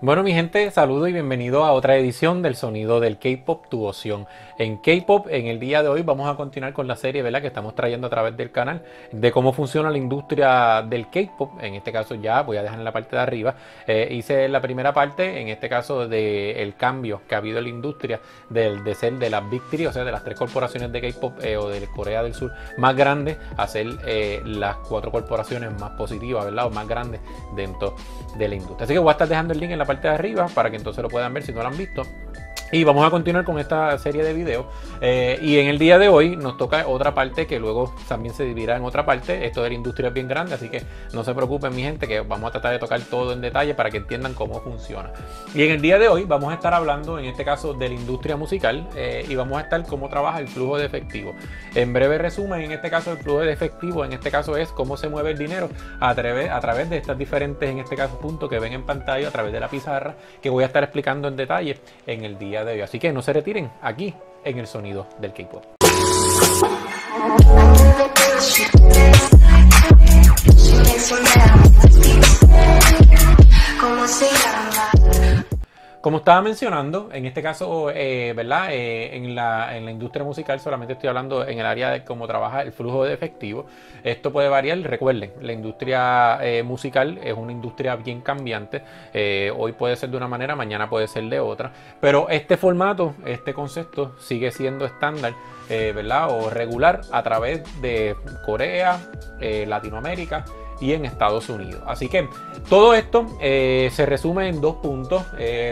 Bueno, mi gente, saludo y bienvenido a otra edición del Sonido del K-Pop, tu opción en K-Pop. En el día de hoy vamos a continuar con la serie, ¿verdad?, que estamos trayendo a través del canal de cómo funciona la industria del K-Pop. En este caso ya voy a dejar en la parte de arriba. Hice la primera parte, en este caso del cambio que ha habido en la industria de ser de las Big Three, o sea, de las tres corporaciones de K-Pop o de Corea del Sur más grandes, a ser las cuatro corporaciones más positivas, ¿verdad?, o más grandes dentro de la industria. Así que voy a estar dejando el link en la parte de arriba para que entonces lo puedan ver si no lo han visto. Y vamos a continuar con esta serie de videos. Y en el día de hoy nos toca otra parte que luego también se dividirá en otra parte. Esto de la industria es bien grande, así que no se preocupen, mi gente, que vamos a tratar de tocar todo en detalle para que entiendan cómo funciona. Y en el día de hoy vamos a estar hablando, en este caso, de la industria musical y vamos a estar cómo trabaja el flujo de efectivo. En breve resumen, en este caso, el flujo de efectivo, en este caso, es cómo se mueve el dinero a través de estas diferentes, en este caso, puntos que ven en pantalla, a través de la pizarra, que voy a estar explicando en detalle en el día de hoy. Así que no se retiren aquí en el Sonido del K-Pop. Como estaba mencionando, en este caso, ¿verdad? En la industria musical solamente estoy hablando en el área de cómo trabaja el flujo de efectivo. Esto puede variar. Recuerden, la industria musical es una industria bien cambiante. Hoy puede ser de una manera, mañana puede ser de otra. Pero este formato, este concepto sigue siendo estándar, ¿verdad? O regular a través de Corea, Latinoamérica y en Estados Unidos. Así que todo esto se resume en dos puntos.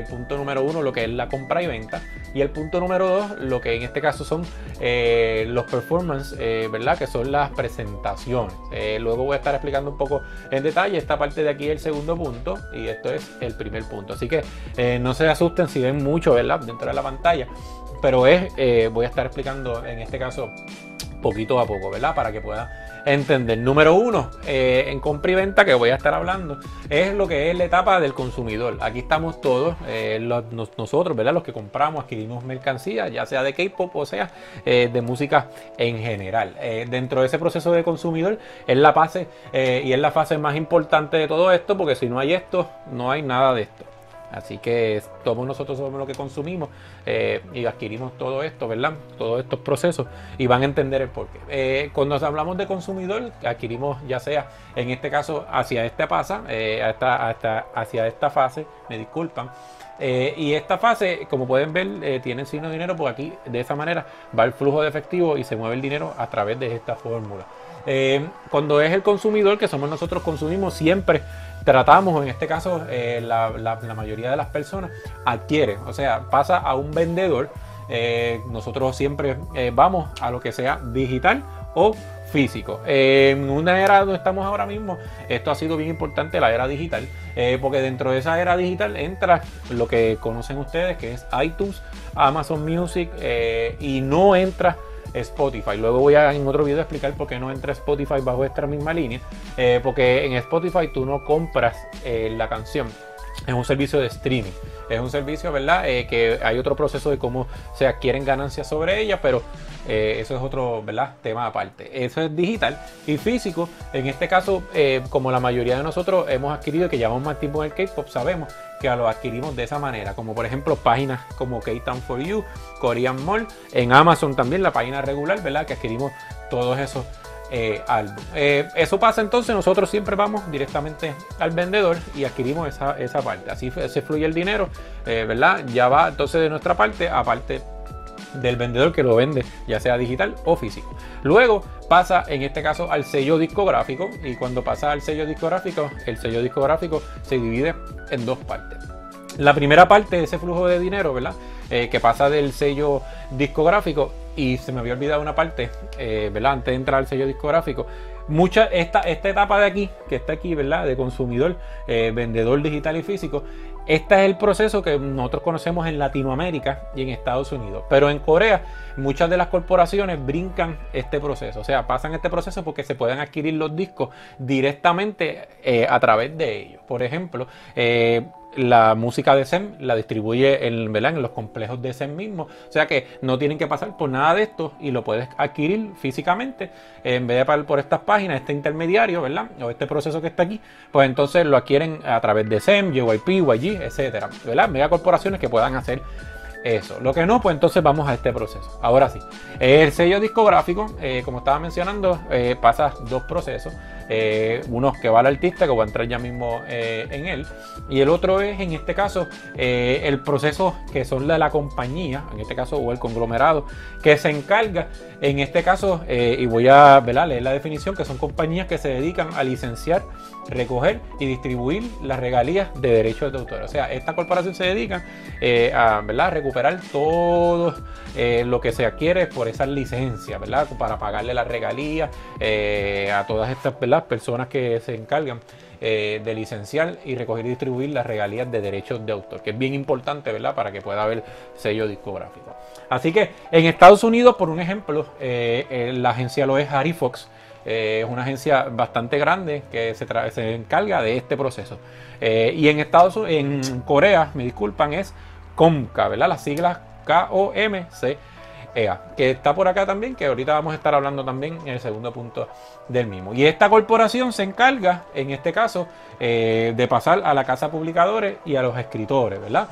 Punto número uno, lo que es la compra y venta, y el punto número dos, lo que en este caso son los performances, ¿verdad?, que son las presentaciones. Luego voy a estar explicando un poco en detalle esta parte de aquí, el segundo punto, y esto es el primer punto. Así que no se asusten si ven mucho, ¿verdad?, dentro de la pantalla, pero voy a estar explicando en este caso poquito a poco, ¿verdad?, para que puedan entender. Número uno, en compra y venta, que voy a estar hablando, es lo que es la etapa del consumidor. Aquí estamos todos, nosotros, ¿verdad?, los que compramos, adquirimos mercancía, ya sea de K-Pop o sea de música en general. Dentro de ese proceso de consumidor es la fase y es la fase más importante de todo esto, porque si no hay esto, no hay nada de esto. Así que todos nosotros somos lo que consumimos y adquirimos todo esto, ¿verdad? Todos estos procesos, y van a entender el porqué. Cuando hablamos de consumidor, adquirimos ya sea, en este caso, hacia esta pasa, hacia esta fase, me disculpan. Y esta fase, como pueden ver, tiene el signo de dinero, porque aquí de esa manera va el flujo de efectivo y se mueve el dinero a través de esta fórmula. Cuando es el consumidor, que somos nosotros, consumimos, siempre tratamos, en este caso la mayoría de las personas adquiere, o sea, pasa a un vendedor. Nosotros siempre vamos a lo que sea digital o físico. En una era donde estamos ahora mismo, esto ha sido bien importante, la era digital, porque dentro de esa era digital entra lo que conocen ustedes, que es iTunes, Amazon Music, y no entra Spotify. Luego voy a en otro video explicar por qué no entra Spotify bajo esta misma línea, porque en Spotify tú no compras la canción. Es un servicio de streaming, es un servicio, ¿verdad?, que hay otro proceso de cómo se adquieren ganancias sobre ella, pero eso es otro, ¿verdad?, tema aparte. Eso es digital. Y físico, en este caso, como la mayoría de nosotros hemos adquirido, que llevamos más tiempo en el K-Pop, sabemos que lo adquirimos de esa manera, como por ejemplo páginas como K-Town for You, Korean Mall, en Amazon también la página regular, ¿verdad?, que adquirimos todos esos álbum. Eso pasa entonces, nosotros siempre vamos directamente al vendedor y adquirimos esa parte. Así se fluye el dinero, ¿verdad? Ya va entonces de nuestra parte, aparte del vendedor que lo vende, ya sea digital o físico. Luego pasa, en este caso, al sello discográfico, y cuando pasa al sello discográfico, el sello discográfico se divide en dos partes. La primera parte de ese flujo de dinero, ¿verdad?, que pasa del sello discográfico, y se me había olvidado una parte, ¿verdad?, antes de entrar al sello discográfico. Esta etapa de aquí, que está aquí, ¿verdad?, de consumidor, vendedor digital y físico, este es el proceso que nosotros conocemos en Latinoamérica y en Estados Unidos. Pero en Corea, muchas de las corporaciones brincan este proceso. O sea, pasan este proceso porque se pueden adquirir los discos directamente a través de ellos. Por ejemplo, la música de SEM la distribuye ¿verdad? En los complejos de SEM mismo. O sea que no tienen que pasar por nada de esto y lo puedes adquirir físicamente en vez de pasar por estas páginas, este intermediario, ¿verdad? O este proceso que está aquí, pues entonces lo adquieren a través de SEM, JYP, YG, etcétera, ¿verdad? Megacorporaciones que puedan hacer eso. Lo que no, pues entonces vamos a este proceso. Ahora sí, el sello discográfico, como estaba mencionando, pasa dos procesos. Uno que va al artista, que voy a entrar ya mismo en él, y el otro es, en este caso, el proceso que son de la compañía, en este caso, o el conglomerado, que se encarga, en este caso, y voy a leer la definición, que son compañías que se dedican a licenciar, recoger y distribuir las regalías de derechos de autor. O sea, esta corporación se dedica a recuperar todo lo que se adquiere por esas licencias, ¿verdad? Para pagarle las regalías a todas estas, ¿verdad?, personas que se encargan de licenciar y recoger y distribuir las regalías de derechos de autor, que es bien importante, ¿verdad?, para que pueda haber sello discográfico. Así que en Estados Unidos, por un ejemplo, la agencia lo es Harry Fox. Es una agencia bastante grande que se encarga de este proceso. Y en Corea, me disculpan, es KOMCA, ¿verdad? Las siglas KOMCEA, que está por acá también, que ahorita vamos a estar hablando también en el segundo punto del mismo. Y esta corporación se encarga, en este caso, de pasar a la casa publicadores y a los escritores, ¿verdad?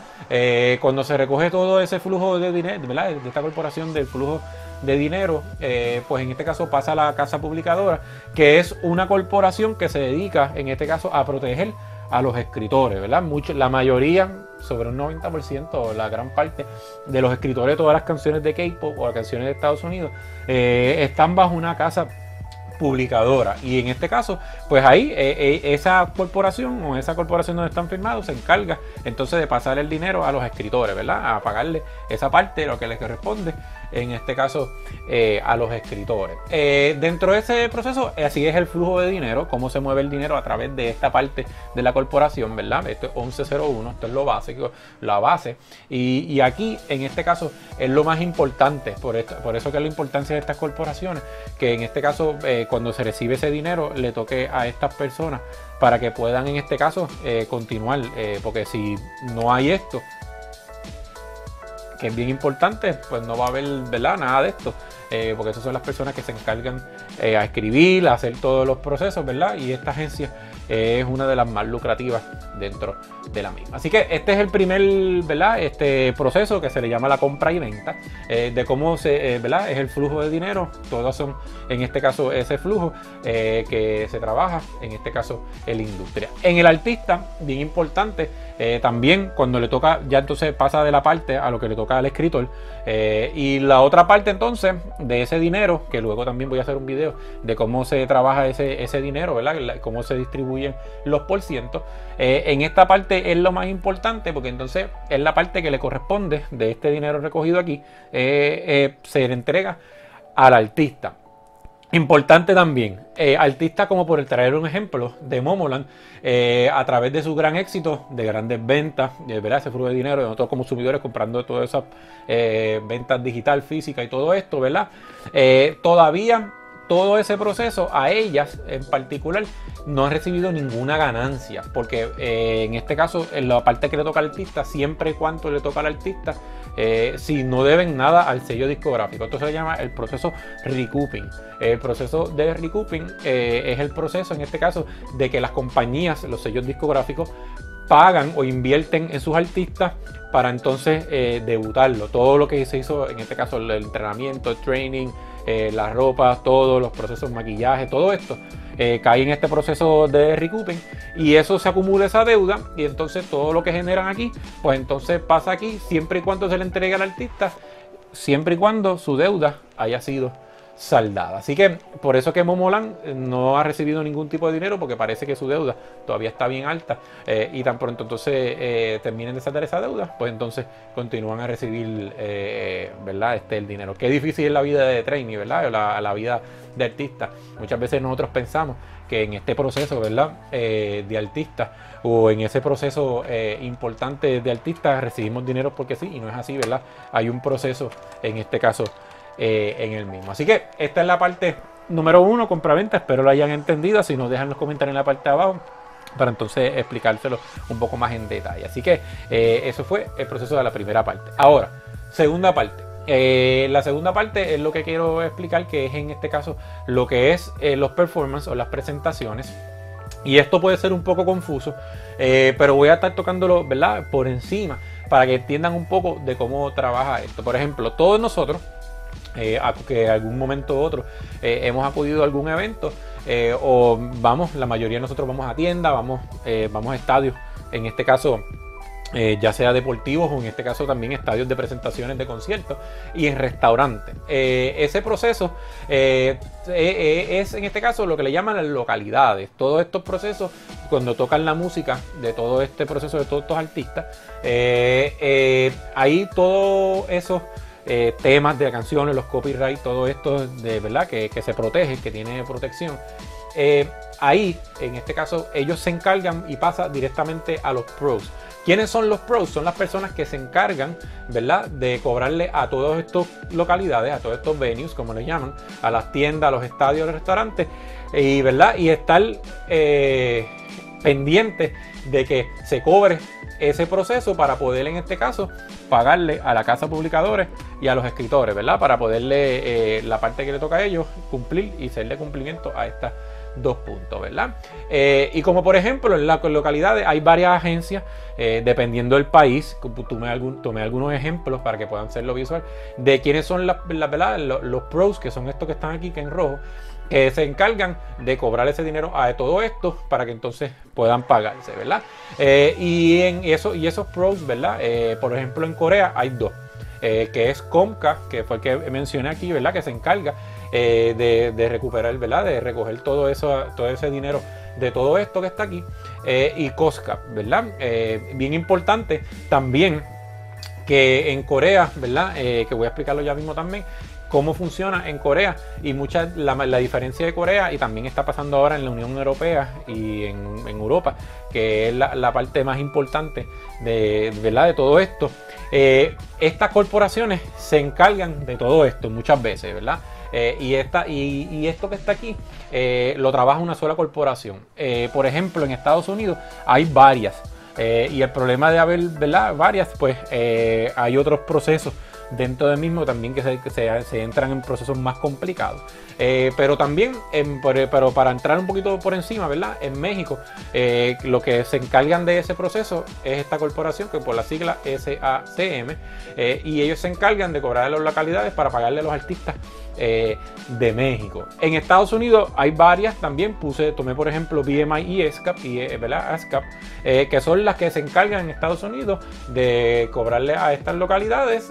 Cuando se recoge todo ese flujo de dinero, ¿verdad?, de esta corporación, del flujo de dinero, pues en este caso pasa a la casa publicadora, que es una corporación que se dedica, en este caso, a proteger a los escritores, ¿verdad? La mayoría, sobre un 90%, la gran parte de los escritores de todas las canciones de K-pop o las canciones de Estados Unidos están bajo una casa publicadora, y en este caso pues ahí esa corporación o esa corporación donde están firmados se encarga entonces de pasar el dinero a los escritores, ¿verdad?, a pagarle esa parte de lo que les corresponde, en este caso a los escritores. Dentro de ese proceso, así es el flujo de dinero, cómo se mueve el dinero a través de esta parte de la corporación, ¿verdad? Esto es 1101, esto es lo básico, la base, y aquí en este caso es lo más importante, por eso que es la importancia de estas corporaciones, que en este caso cuando se recibe ese dinero le toque a estas personas para que puedan, en este caso, continuar, porque si no hay esto, que es bien importante, pues no va a haber, ¿verdad?, nada de esto, porque esas son las personas que se encargan a escribir, a hacer todos los procesos, ¿verdad? Y esta agencia es una de las más lucrativas dentro de la misma. Así que este es el primer, ¿verdad?, este proceso que se le llama la compra y venta, de cómo ¿verdad?, es el flujo de dinero. Todos son, en este caso, ese flujo que se trabaja, en este caso, en la industria. En el artista, bien importante, también cuando le toca, ya entonces pasa de la parte a lo que le toca al escritor, y la otra parte entonces de ese dinero, que luego también voy a hacer un video de cómo se trabaja ese dinero, ¿verdad?, cómo se distribuyen los porcientos. En esta parte es lo más importante, porque entonces es la parte que le corresponde de este dinero recogido aquí, se le entrega al artista. Importante también, artistas como, por traer un ejemplo, de Momoland, a través de su gran éxito, de grandes ventas, ¿verdad?, ese flujo de dinero de nosotros como consumidores comprando todas esas ventas digital, física y todo esto, ¿verdad? Todavía todo ese proceso, a ellas en particular, no han recibido ninguna ganancia, porque en este caso, en la parte que le toca al artista, siempre y cuando le toca al artista, si no deben nada al sello discográfico. Esto se llama el proceso recouping. El proceso de recouping es el proceso, en este caso, de que las compañías, los sellos discográficos, pagan o invierten en sus artistas para entonces debutarlo. Todo lo que se hizo, en este caso, el entrenamiento, el training, las ropas, todos los procesos, maquillaje, todo esto cae en este proceso de recouping, y eso se acumula, esa deuda, y entonces todo lo que generan aquí, pues entonces pasa aquí, siempre y cuando se le entregue al artista, siempre y cuando su deuda haya sido saldada. Así que por eso que Momoland no ha recibido ningún tipo de dinero, porque parece que su deuda todavía está bien alta, y tan pronto entonces terminen de saldar esa deuda, pues entonces continúan a recibir ¿verdad?, el dinero. Qué difícil es la vida de trainee, ¿verdad?, la vida de artista. Muchas veces nosotros pensamos que en este proceso, ¿verdad?, de artista, o en ese proceso importante de artista, recibimos dinero porque sí, y no es así, ¿verdad? Hay un proceso, en este caso, en el mismo. Así que esta es la parte número 1, compraventa. Espero lo hayan entendido. Si nos dejan los comentarios en la parte de abajo, para entonces explicárselo un poco más en detalle. Así que eso fue el proceso de la primera parte. Ahora, segunda parte. La segunda parte es lo que quiero explicar, que es en este caso lo que es los performances o las presentaciones. Y esto puede ser un poco confuso, pero voy a estar tocándolo, ¿verdad?, por encima para que entiendan un poco de cómo trabaja esto. Por ejemplo, todos nosotros, que en algún momento u otro hemos acudido a algún evento, o vamos, la mayoría de nosotros vamos a tiendas, vamos a estadios, en este caso ya sea deportivos o en este caso también estadios de presentaciones de conciertos y en restaurantes. Ese proceso es en este caso lo que le llaman las localidades. Todos estos procesos, cuando tocan la música de todo este proceso de todos estos artistas, ahí todos esos temas de canciones, los copyright, todo esto de verdad que se protege, que tiene protección. Ahí, en este caso, ellos se encargan y pasa directamente a los pros. ¿Quiénes son los pros? Son las personas que se encargan, ¿verdad?, de cobrarle a todas estas localidades, a todos estos venues, como les llaman, a las tiendas, a los estadios, a los restaurantes, y, ¿verdad?, y estar pendiente de que se cobre ese proceso para poder, en este caso, pagarle a la casa publicadores y a los escritores, ¿verdad?, para poderle la parte que le toca a ellos cumplir y ser de cumplimiento a estas dos puntos, ¿verdad? Y como por ejemplo en las localidades hay varias agencias, dependiendo del país. Tomé algunos ejemplos para que puedan hacerlo visual de quiénes son ¿verdad?, los pros, que son estos que están aquí, que en rojo, que se encargan de cobrar ese dinero a todo esto para que entonces puedan pagarse, ¿verdad? Y esos pros, ¿verdad? Por ejemplo, en Corea hay dos, que es Comcast, que fue el que mencioné aquí, ¿verdad?, que se encarga de recuperar, ¿verdad?, de recoger todo ese dinero de todo esto que está aquí, y Cosca, ¿verdad? Bien importante también que en Corea, ¿verdad?, que voy a explicarlo ya mismo también, cómo funciona en Corea y la diferencia de Corea, y también está pasando ahora en la Unión Europea y en Europa, que es la parte más importante ¿verdad?, de todo esto. Estas corporaciones se encargan de todo esto muchas veces, ¿verdad? Y esto que está aquí lo trabaja una sola corporación. Por ejemplo, en Estados Unidos hay varias, y el problema de haber, ¿verdad?, varias, pues hay otros procesos dentro del mismo también que se entran en procesos más complicados. Pero también, pero para entrar un poquito por encima, ¿verdad?, en México lo que se encargan de ese proceso es esta corporación, que por la sigla SACM, y ellos se encargan de cobrar a las localidades para pagarle a los artistas de México. En Estados Unidos hay varias también. Tomé por ejemplo BMI y ASCAP, ¿verdad?, ASCAP, que son las que se encargan en Estados Unidos de cobrarle a estas localidades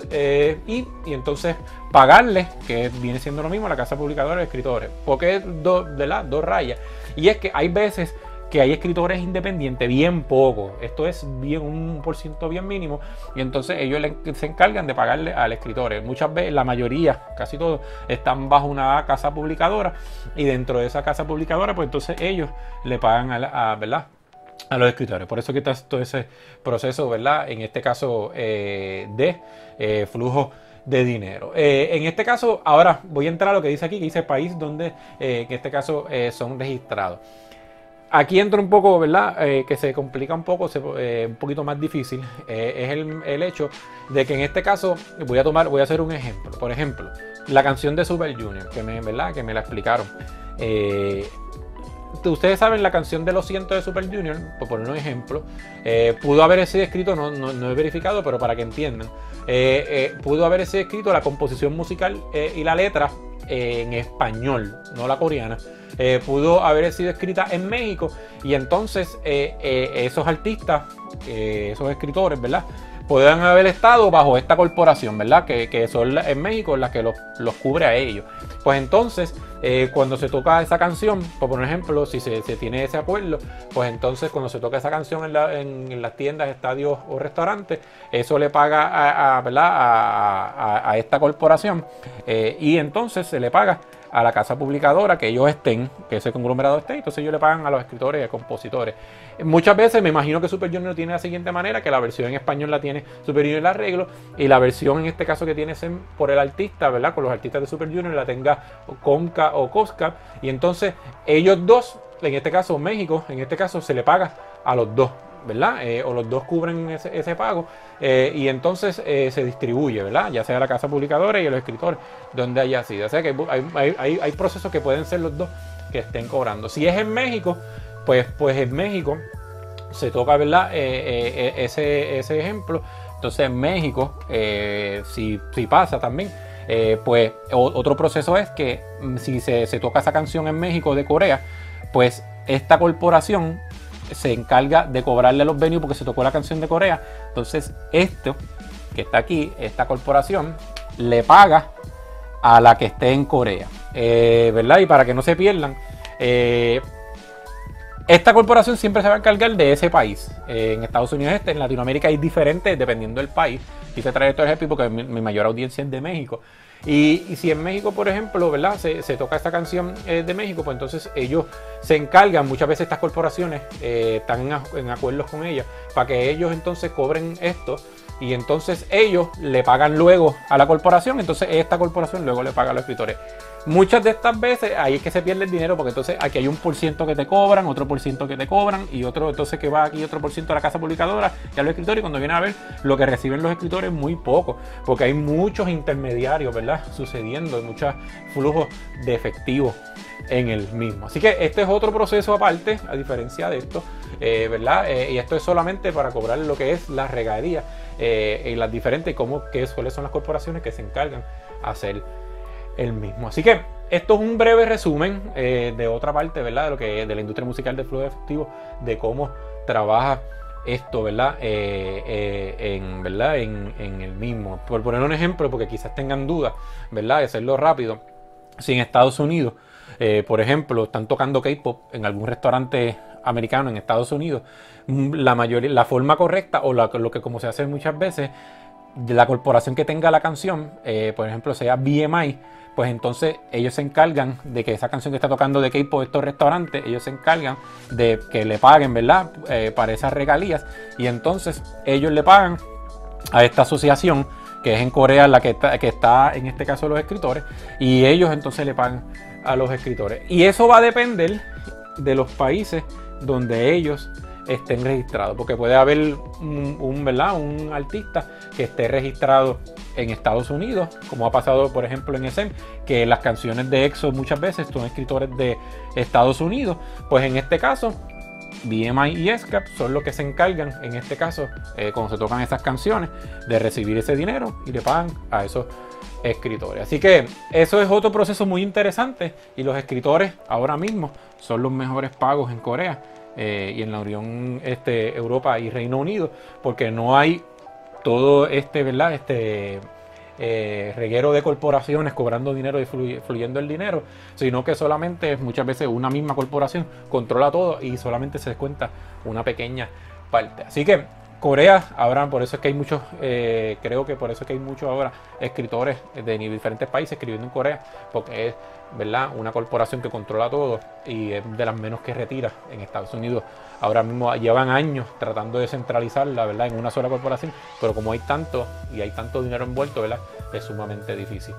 y entonces pagarles, que viene siendo lo mismo, la casa publicadora de escritores. Porque es dos rayas. Y es que hay veces que hay escritores independientes, bien poco, esto es bien un % bien mínimo, y entonces ellos se encargan de pagarle al escritor. Muchas veces, la mayoría, casi todos, están bajo una casa publicadora, y dentro de esa casa publicadora, pues entonces ellos le pagan ¿verdad?, a los escritores. Por eso que está todo ese proceso, ¿verdad?, en este caso de flujo de dinero. En este caso, ahora voy a entrar a lo que dice aquí, que dice país donde en este caso son registrados. Aquí entra un poco, ¿verdad?, que se complica un poco, un poquito más difícil, es el hecho de que en este caso voy a hacer un ejemplo. Por ejemplo, la canción de Super Junior, ¿verdad?, que me la explicaron. Ustedes saben, la canción de Lo Siento de Super Junior, por poner un ejemplo, pudo haber sido escrito, no he verificado, pero para que entiendan, pudo haber sido escrito la composición musical y la letra en español, no la coreana. Pudo haber sido escrita en México, y entonces esos artistas, esos escritores, ¿verdad?, puedan haber estado bajo esta corporación, ¿verdad?, que son en México las que los cubre a ellos. Pues entonces, cuando se toca esa canción, por ejemplo, si se tiene ese acuerdo, pues entonces cuando se toca esa canción en las tiendas, estadios o restaurantes, eso le paga ¿verdad?, a esta corporación, y entonces se le paga a la casa publicadora que ellos estén, que ese conglomerado esté, entonces ellos le pagan a los escritores y a compositores. Muchas veces me imagino que Super Junior tiene la siguiente manera, que la versión en español la tiene Super Junior el arreglo, y la versión en este caso que tiene por el artista, ¿verdad?, con los artistas de Super Junior, la tenga Comcast o Cosca, y entonces ellos dos en este caso México, en este caso se le paga a los dos, ¿verdad? O los dos cubren ese pago y entonces se distribuye, ¿verdad? Ya sea la casa publicadora y los escritores, donde haya sido. O sea que hay procesos que pueden ser los dos que estén cobrando. Si es en México, pues en México se toca, ¿verdad? Ese ejemplo. Entonces en México, si pasa también, pues otro proceso es que si se toca esa canción en México de Corea, pues esta corporación se encarga de cobrarle a los venues porque se tocó la canción de Corea. Entonces esto que está aquí, esta corporación le paga a la que esté en Corea, ¿verdad? Y para que no se pierdan, esta corporación siempre se va a encargar de ese país. En Estados Unidos en Latinoamérica es diferente dependiendo del país. Quise traer esto de ejemplo porque mi mayor audiencia es de México. Y si en México, por ejemplo, ¿verdad? Se toca esta canción de México, pues entonces ellos se encargan, muchas veces estas corporaciones están en acuerdos con ellas, para que ellos entonces cobren esto y entonces ellos le pagan luego a la corporación, entonces esta corporación luego le paga a los escritores. Muchas de estas veces ahí es que se pierde el dinero porque entonces aquí hay un % que te cobran, otro % que te cobran y otro entonces que va aquí otro % a la casa publicadora y a los escritores y cuando viene a ver lo que reciben los escritores es muy poco porque hay muchos intermediarios, ¿verdad? Sucediendo, muchos flujos de efectivo en el mismo. Así que este es otro proceso aparte, a diferencia de esto, ¿verdad? Y esto es solamente para cobrar lo que es la regalía en las diferentes, cuáles son las corporaciones que se encargan a hacer el mismo. Así que esto es un breve resumen de otra parte, ¿verdad? De lo que de la industria musical del flujo de efectivo, de cómo trabaja esto, ¿verdad? ¿Verdad? En el mismo. Por poner un ejemplo, porque quizás tengan dudas, ¿verdad? De hacerlo rápido. Si en Estados Unidos, por ejemplo, están tocando K-pop en algún restaurante americano en Estados Unidos, la forma correcta o lo que como se hace muchas veces, de la corporación que tenga la canción, por ejemplo, sea BMI, pues entonces ellos se encargan de que esa canción que está tocando de K-pop estos restaurantes, ellos se encargan de que le paguen, ¿verdad? Para esas regalías y entonces ellos le pagan a esta asociación que es en Corea la que está en este caso los escritores y ellos entonces le pagan a los escritores y eso va a depender de los países donde ellos estén registrados, porque puede haber ¿verdad? Un artista que esté registrado en Estados Unidos, como ha pasado por ejemplo en ESEM, que las canciones de EXO muchas veces son escritores de Estados Unidos, pues en este caso BMI y ESCAP son los que se encargan, en este caso, cuando se tocan esas canciones, de recibir ese dinero y le pagan a esos escritores. Así que eso es otro proceso muy interesante y los escritores ahora mismo son los mejores pagos en Corea y en la Unión Europa y Reino Unido, porque no hay todo ¿verdad? Reguero de corporaciones cobrando dinero y fluyendo el dinero, sino que solamente muchas veces una misma corporación controla todo y solamente se descuenta una pequeña parte. Así que Corea, ahora por eso es que hay muchos, creo que por eso es que hay muchos ahora escritores de diferentes países escribiendo en Corea, porque es, ¿verdad?, una corporación que controla todo y es de las menos que retira. En Estados Unidos ahora mismo llevan años tratando de centralizarla, ¿verdad?, en una sola corporación, pero como hay tanto y hay tanto dinero envuelto, ¿verdad?, es sumamente difícil.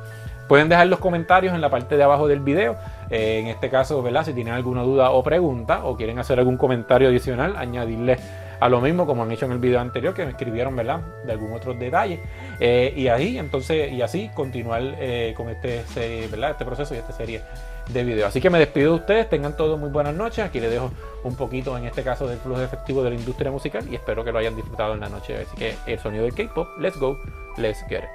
Pueden dejar los comentarios en la parte de abajo del video, en este caso, ¿verdad?, si tienen alguna duda o pregunta o quieren hacer algún comentario adicional, añadirle a lo mismo como han hecho en el video anterior, que me escribieron, ¿verdad?, de algún otro detalle, y así continuar con ¿verdad?, este proceso y esta serie de videos. Así que me despido de ustedes, tengan todos muy buenas noches. Aquí les dejo un poquito, en este caso, del flujo efectivo de la industria musical y espero que lo hayan disfrutado en la noche. Así que el sonido del K-pop, let's go, let's get it.